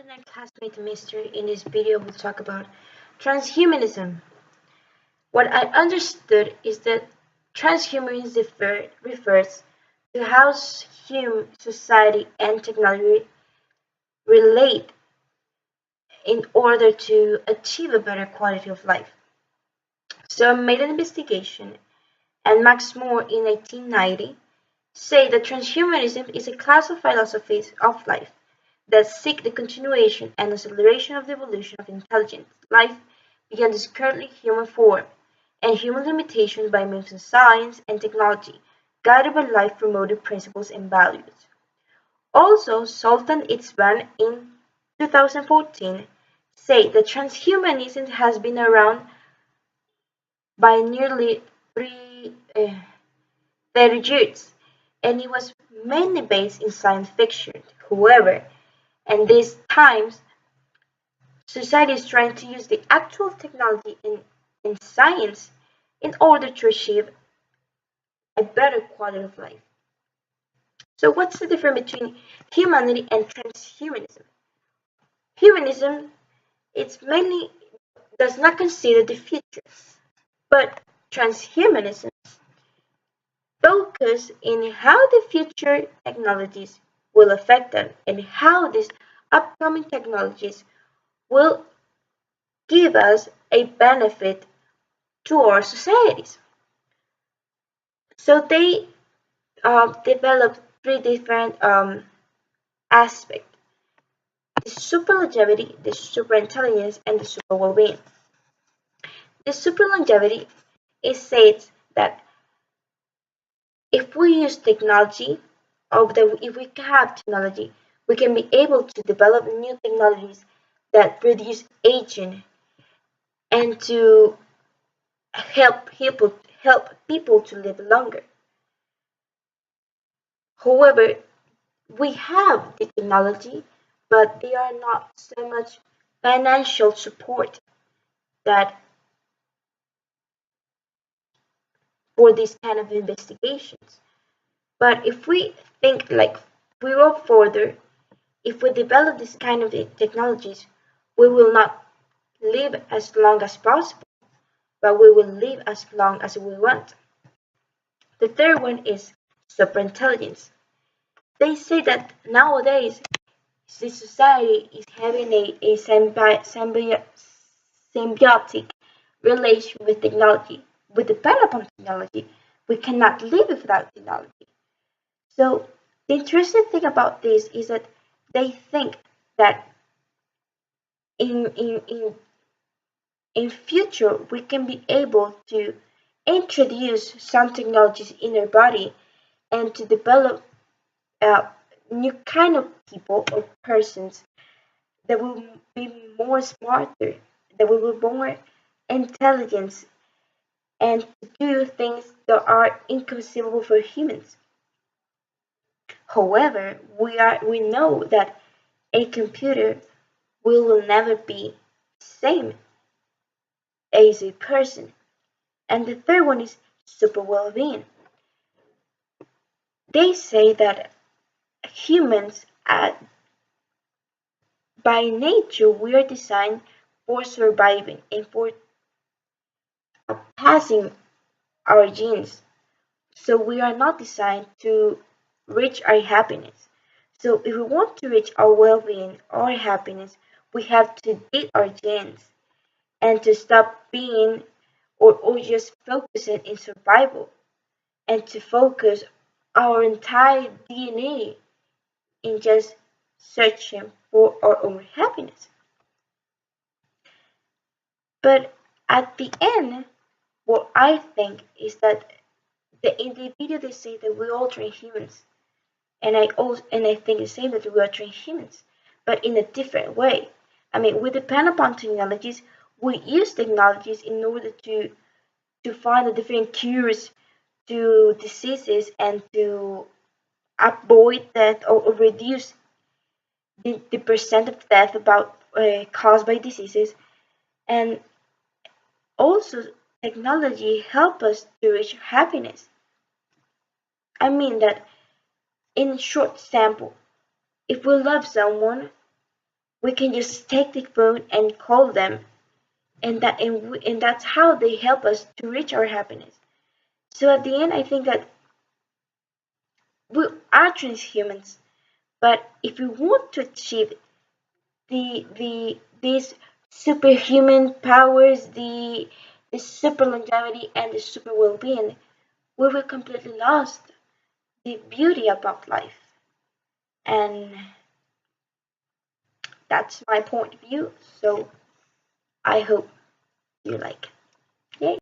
And my classmate Mr. In this video will talk about transhumanism. What I understood is that transhumanism refers to how human society and technology relate in order to achieve a better quality of life. So I made an investigation, and Max Moore in 1890 said that transhumanism is a class of philosophies of life that seek the continuation and acceleration of the evolution of intelligent life beyond its currently human form, and human limitations by means of science and technology, guided by life-promoting principles and values. Also, Sultan Itzban in 2014 said that transhumanism has been around by nearly 30 years, and it was mainly based in science fiction. However, in these times, society is trying to use the actual technology in science in order to achieve a better quality of life. So what's the difference between humanity and transhumanism? Humanism it's mainly does not consider the future, but transhumanism focus in how the future technologies will affect them and how these upcoming technologies will give us a benefit to our societies. So they developed three different aspects: the super longevity, the super intelligence, and the super well-being. The super longevity is says that if we use technology, or that if we have technology, we can be able to develop new technologies that reduce aging and to help people to live longer. However, we have the technology, but they are not so much financial support that for these kind of investigations. But if we think like we go further, if we develop this kind of technologies, we will not live as long as possible, but we will live as long as we want. The third one is superintelligence. They say that nowadays the society is having a symbiotic relation with technology. We depend upon technology. We cannot live without technology. So the interesting thing about this is that they think that in in in in future we can be able to introduce some technologies in our body and to develop uh, new kind of people or persons that will be more smarter, that will be more intelligent and to do things that are inconceivable for humans. However, we know that a computer will never be the same as a person. And the third one is super well-being. They say that humans, by nature, we are designed for surviving and for passing our genes. So we are not designed to reach our happiness. So if we want to reach our well-being or happiness, we have to beat our genes and to stop being or just focusing in survival and to focus our entire DNA in just searching for our own happiness. But at the end, what I think is that in the video they say that we all train humans, and I think the same that we are trained humans, but in a different way. I mean, we depend upon technologies. We use technologies in order to find the different cures to diseases and to avoid death or reduce the percent of death about caused by diseases. And also, technology help us to reach happiness. I mean that in short sample, if we love someone, We can just take the phone and call them, and that's how they help us to reach our happiness. So at the end, I think that we are transhumans, but if we want to achieve these superhuman powers, the super longevity and the super well-being, we will completely lost the beauty about life. And that's my point of view. So I hope you like. Yay!